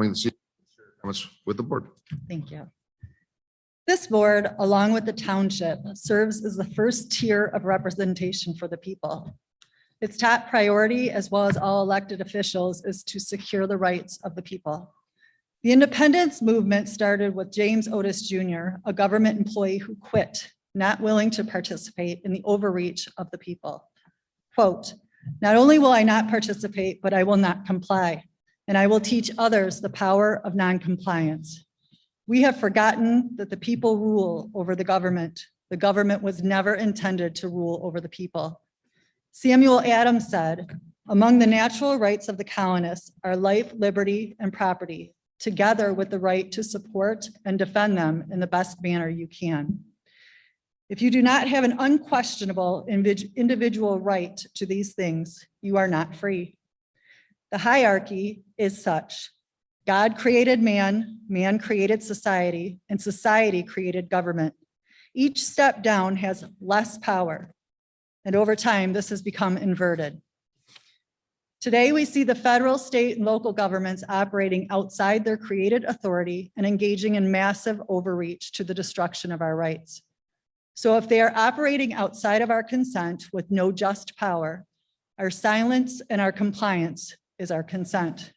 coming this evening. Share comments with the board. Thank you. This board, along with the township, serves as the first tier of representation for the people. Its top priority, as well as all elected officials, is to secure the rights of the people. The independence movement started with James Otis Jr., a government employee who quit, not willing to participate in the overreach of the people. Quote, "Not only will I not participate, but I will not comply, and I will teach others the power of noncompliance." We have forgotten that the people rule over the government. The government was never intended to rule over the people. Samuel Adams said, "Among the natural rights of the colonists are life, liberty, and property, together with the right to support and defend them in the best manner you can. If you do not have an unquestionable individual right to these things, you are not free." The hierarchy is such. God created man, man created society, and society created government. Each step down has less power, and over time, this has become inverted. Today, we see the federal, state, and local governments operating outside their created authority and engaging in massive overreach to the destruction of our rights. So if they are operating outside of our consent with no just power, our silence and our compliance is our consent.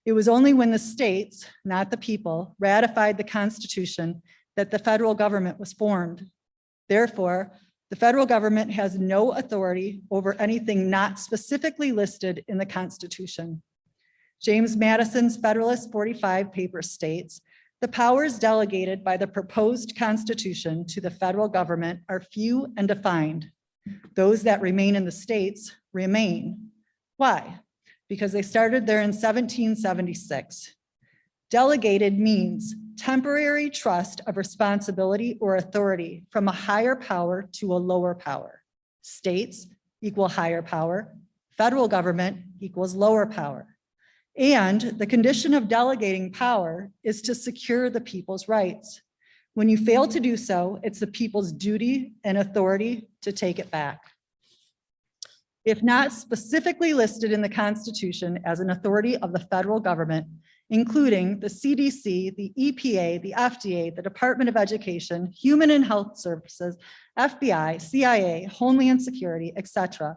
It was only when the states, not the people, ratified the Constitution that the federal government was formed. Therefore, the federal government has no authority over anything not specifically listed in the Constitution. James Madison's Federalist 45 paper states, "The powers delegated by the proposed Constitution to the federal government are few and defined. Those that remain in the states remain." Why? Because they started there in 1776. Delegated means temporary trust of responsibility or authority from a higher power to a lower power. States equal higher power, federal government equals lower power. And the condition of delegating power is to secure the people's rights. When you fail to do so, it's the people's duty and authority to take it back. If not specifically listed in the Constitution as an authority of the federal government, including the CDC, the EPA, the FDA, the Department of Education, Human and Health Services, FBI, CIA, Homeland Security, etc.,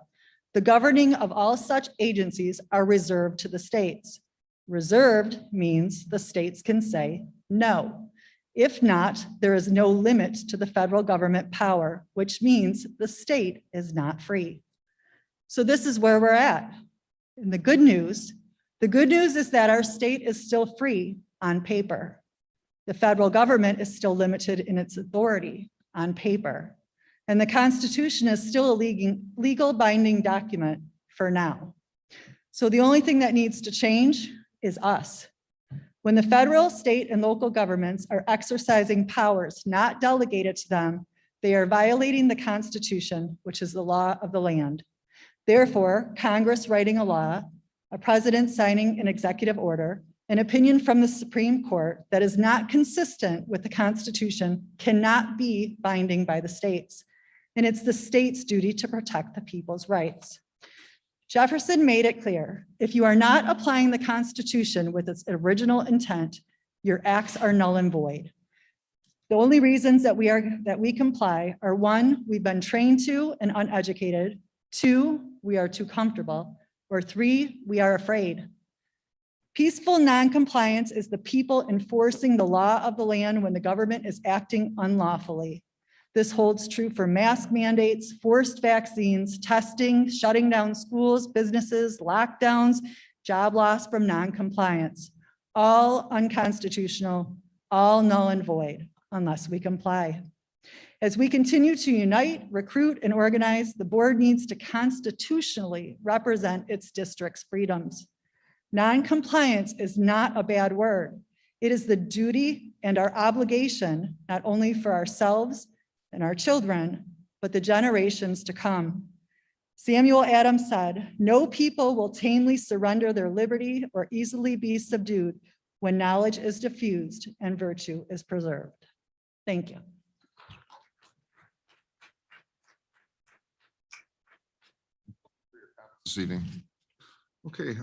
the governing of all such agencies are reserved to the states. Reserved means the states can say no. If not, there is no limit to the federal government power, which means the state is not free. So this is where we're at. And the good news is that our state is still free on paper. The federal government is still limited in its authority on paper. And the Constitution is still a legal binding document for now. So the only thing that needs to change is us. When the federal, state, and local governments are exercising powers not delegated to them, they are violating the Constitution, which is the law of the land. Therefore, Congress writing a law, a president signing an executive order, an opinion from the Supreme Court that is not consistent with the Constitution cannot be binding by the states. And it's the state's duty to protect the people's rights. Jefferson made it clear, if you are not applying the Constitution with its original intent, your acts are null and void. The only reasons that we comply are: one, we've been trained to and uneducated; two, we are too comfortable; or three, we are afraid. Peaceful noncompliance is the people enforcing the law of the land when the government is acting unlawfully. This holds true for mask mandates, forced vaccines, testing, shutting down schools, businesses, lockdowns, job loss from noncompliance. All unconstitutional, all null and void, unless we comply. As we continue to unite, recruit, and organize, the board needs to constitutionally represent its district's freedoms. Noncompliance is not a bad word. It is the duty and our obligation, not only for ourselves and our children, but the generations to come. Samuel Adams said, "No people will tamely surrender their liberty or easily be subdued when knowledge is diffused and virtue is preserved." Thank you. This evening. Okay,